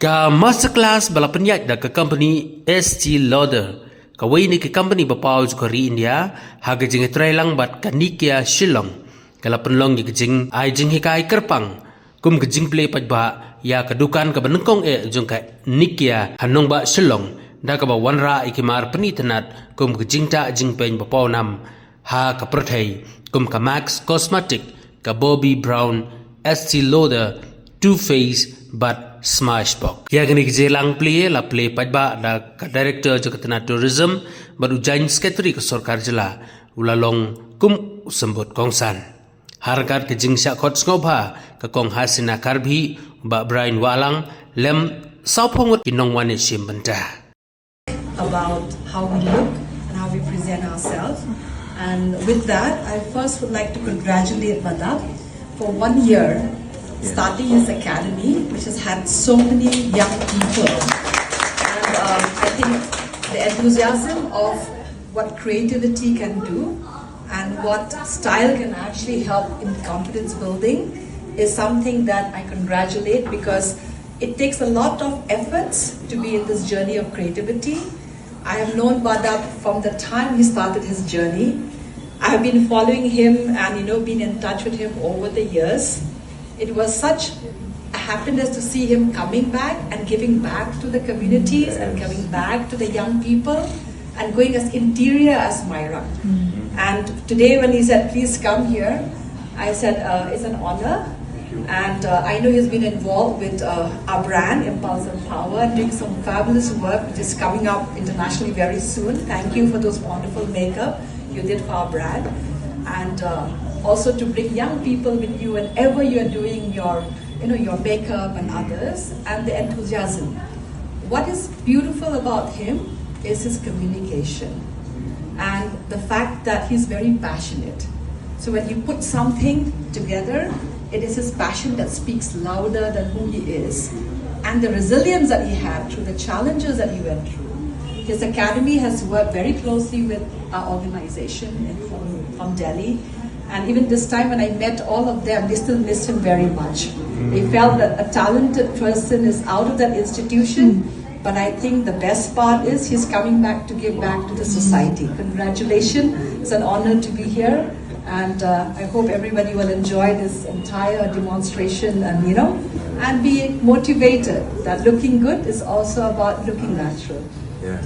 Ka masterclass balapanyak da ka company ST Lauder. Ka way ni ka company bapaw sa Korea India. Haga jing try lang bat ka Nykaa Shillong. Kalapan long yi ka jing ay jing hikay kerpang. Kum ka jing play pynbha ya ka dukan ka banengkong jung ka Nykaa hanong ba Shillong. Da ka ba wanra ikimar tnat kum ka jing ta jing pen bapaw nam. Ha ka prothay kum ka Max Cosmetic ka Bobby Brown ST Lauder Two Face but Smashbox. Ya gani kejelang play la play pynbha da ka director jo tnat tourism baru jain sekretari ke sarkar jela ulalong kum sembut kongsan. Harkat ke jing syak khot ngobha ka kong hasina karbhi ba Brian walang lem saupongot kinong wane sim benta. About how we look and how we present ourselves. And with that, I first would like to congratulate Madam for 1 year starting his academy, which has had so many young people. And I think the enthusiasm of what creativity can do and what style can actually help in confidence building is something that I congratulate, because it takes a lot of efforts to be in this journey of creativity. I have known Badab from the time he started his journey. I have been following him and been in touch with him over the years. It was such a happiness to see him coming back and giving back to the communities and giving back to the young people and going as interior as Myra. And today when he said, please come here, I said, it's an honor. And I know he's been involved with our brand, Impulse and Power, doing some fabulous work which is coming up internationally very soon. Thank you for those wonderful makeup you did for our brand. And also to bring young people with you whenever you're doing your makeup and others, and the enthusiasm. What is beautiful about him is his communication and the fact that he's very passionate. So when you put something together, it is his passion that speaks louder than who he is. And the resilience that he had through the challenges that he went through. His academy has worked very closely with our organization from Delhi. And even this time when I met all of them, they still missed him very much. They felt that a talented person is out of that institution. But I think the best part is he's coming back to give back to the society. Congratulations. It's an honor to be here. And I hope everybody will enjoy this entire demonstration and be motivated that looking good is also about looking natural. Yeah.